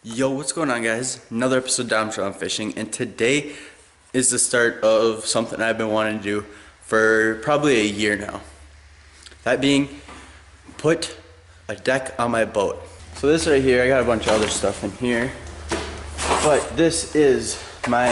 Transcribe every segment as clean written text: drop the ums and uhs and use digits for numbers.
Yo, what's going on, guys? Another episode of JON Fishing, and today is the start of something I've been wanting to do for probably a year now. That being, put a deck on my boat. So this right here, I got a bunch of other stuff in here, but this is my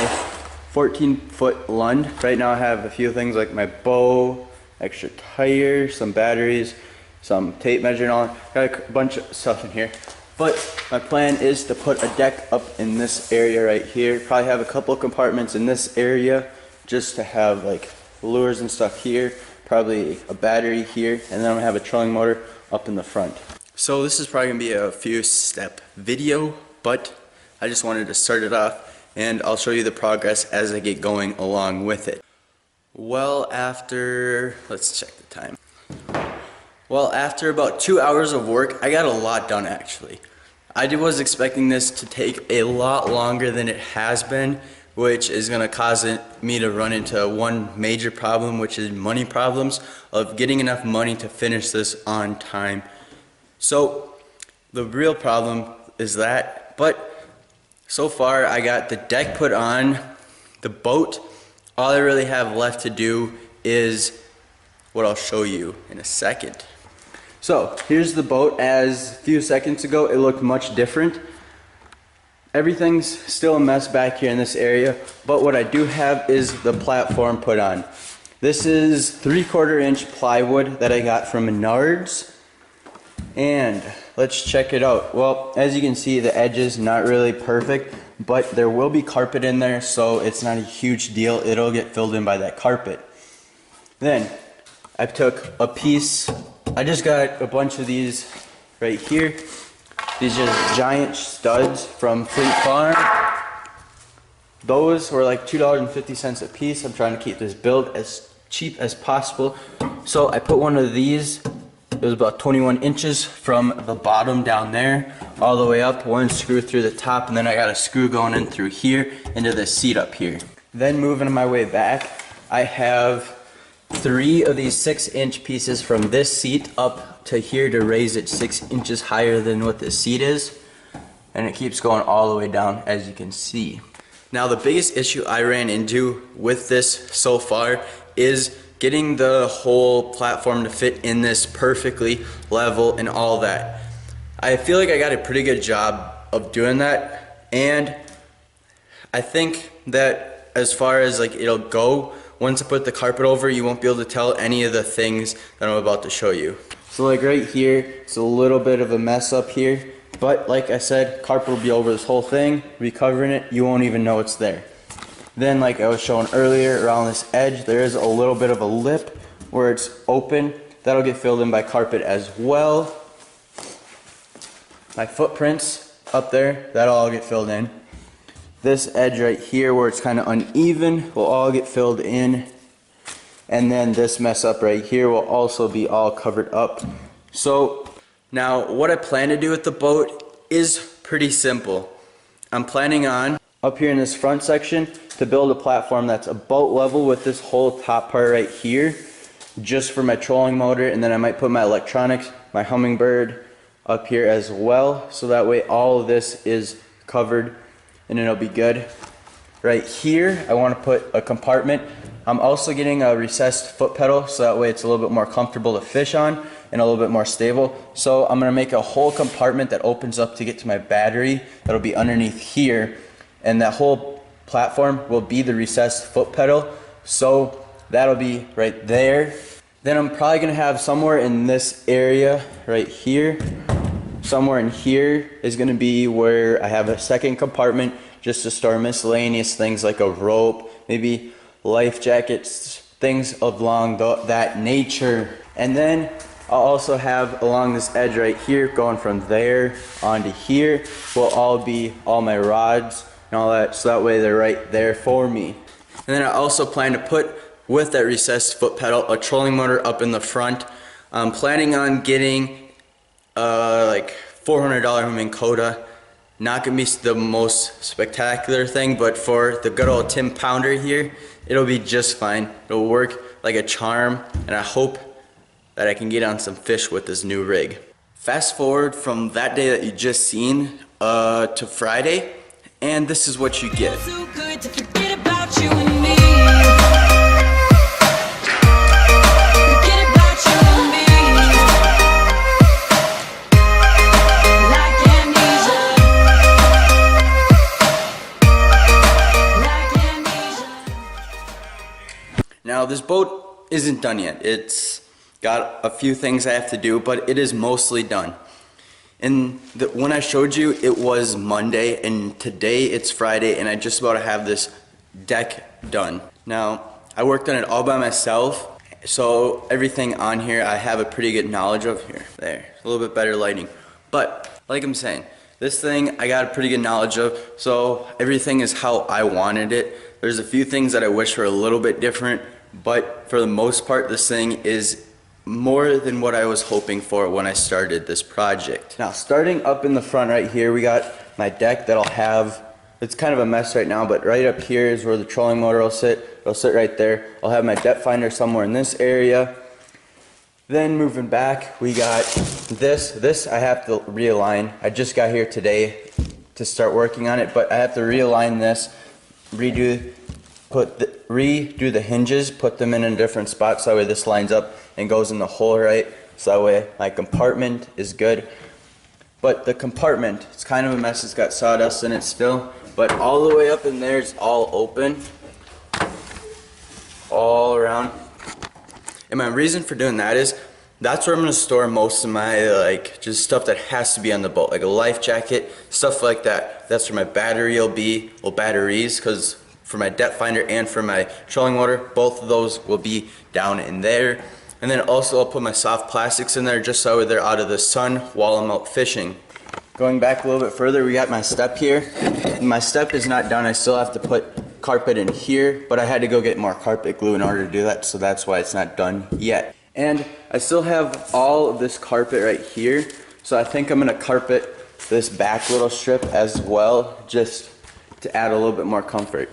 14-foot lund. Right now I have a few things like my bow, extra tire, some batteries, some tape measure and all. Got a bunch of stuff in here. But my plan is to put a deck up in this area right here. Probably have a couple of compartments in this area just to have like lures and stuff here. Probably a battery here, and then I'm gonna have a trolling motor up in the front. So this is probably gonna be a few step video, but I just wanted to start it off and I'll show you the progress as I get going along with it. Well, let's check the time. Well, after about 2 hours of work, I got a lot done actually. I was expecting this to take a lot longer than it has been, which is going to cause me to run into one major problem, which is money problems of getting enough money to finish this on time. So the real problem is that, but so far I got the deck put on the boat. All I really have left to do is what I'll show you in a second. So here's the boat. As a few seconds ago it looked much different. Everything's still a mess back here in this area, but what I do have is the platform put on. This is 3/4 inch plywood that I got from Menards, and let's check it out. Well, as you can see, the edge is not really perfect, but there will be carpet in there, so it's not a huge deal. It'll get filled in by that carpet. Then I took a piece. I just got a bunch of these right here. These are just giant studs from Fleet Farm. Those were like $2.50 a piece. I'm trying to keep this build as cheap as possible. So I put one of these. It was about 21 inches from the bottom down there all the way up. One screw through the top, and then I got a screw going in through here into the seat up here. Then moving my way back, I have 3 of these 6-inch pieces from this seat up to here to raise it 6 inches higher than what the seat is, and it keeps going all the way down, as you can see. Now the biggest issue I ran into with this so far is getting the whole platform to fit in this perfectly level and all that. I feel like I got a pretty good job of doing that, and I think that as far as like it'll go, once I put the carpet over, you won't be able to tell any of the things that I'm about to show you. So like right here, it's a little bit of a mess up here, but like I said, carpet will be over this whole thing, recovering it, you won't even know it's there. Then like I was showing earlier, around this edge, there is a little bit of a lip where it's open. That'll get filled in by carpet as well. My footprints up there, that'll all get filled in. This edge right here where it's kind of uneven will all get filled in, and then this mess up right here will also be all covered up. So now what I plan to do with the boat is pretty simple. I'm planning on up here in this front section to build a platform that's about level with this whole top part right here, just for my trolling motor, and then I might put my electronics, my hummingbird up here as well, so that way all of this is covered and it'll be good. Right here I want to put a compartment. I'm also getting a recessed foot pedal, so that way it's a little bit more comfortable to fish on and a little bit more stable. So I'm going to make a whole compartment that opens up to get to my battery that'll be underneath here, and that whole platform will be the recessed foot pedal, so that'll be right there. Then I'm probably going to have somewhere in this area right here, somewhere in here is going to be where I have a second compartment just to store miscellaneous things like a rope, maybe life jackets, things along that nature. And then I'll also have along this edge right here, going from there onto here, will all be all my rods and all that, so that way they're right there for me. And then I also plan to put, with that recessed foot pedal, a trolling motor up in the front. I'm planning on getting like $400 Minn Kota. Not gonna be the most spectacular thing, but for the good old Tim Pounder here, it'll be just fine. It'll work like a charm, and I hope that I can get on some fish with this new rig. Fast forward from that day that you just seen to Friday, and this is what you get. So good to forget about you and me. Forget about you and me. Like amnesia. Like amnesia. Now this boat isn't done yet. It's got a few things I have to do, but it is mostly done. And when I showed you, it was Monday, and today it's Friday, and I just about to have this deck done. Now, I worked on it all by myself, so everything on here I have a pretty good knowledge of. Here, there, a little bit better lighting. But, like I'm saying, this thing I got a pretty good knowledge of, so everything is how I wanted it. There's a few things that I wish were a little bit different, but for the most part, this thing is more than what I was hoping for when I started this project. Now, starting up in the front right here, we got my deck that'll have, it's kind of a mess right now, but right up here is where the trolling motor will sit. It'll sit right there. I'll have my depth finder somewhere in this area. Then moving back, we got this I have to realign. I just got here today to start working on it, but I have to realign this, redo the hinges, put them in a different spot so that way this lines up and goes in the hole right, so that way my compartment is good. But the compartment, it's kind of a mess. It's got sawdust in it still, but all the way up in there is all open, all around. And my reason for doing that is that's where I'm going to store most of my just stuff that has to be on the boat, like a life jacket, stuff like that. That's where my battery will be, well, batteries, because for my depth finder and for my trolling motor, both of those will be down in there. And then also I'll put my soft plastics in there just so they're out of the sun while I'm out fishing. Going back a little bit further, we got my step here. My step is not done. I still have to put carpet in here, but I had to go get more carpet glue in order to do that, so that's why it's not done yet. And I still have all of this carpet right here, so I think I'm gonna carpet this back little strip as well, just to add a little bit more comfort.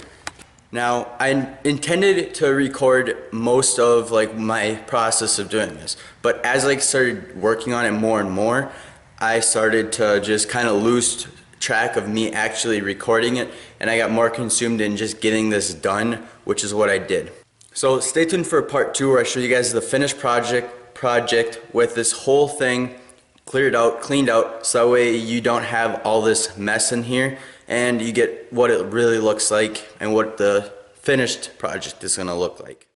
Now, I intended to record most of my process of doing this, but as I started working on it more and more, I started to just kind of lose track of me actually recording it, and I got more consumed in just getting this done, which is what I did. So stay tuned for part 2 where I show you guys the finished project with this whole thing cleared out, cleaned out, so that way you don't have all this mess in here and you get what it really looks like and what the finished project is going to look like.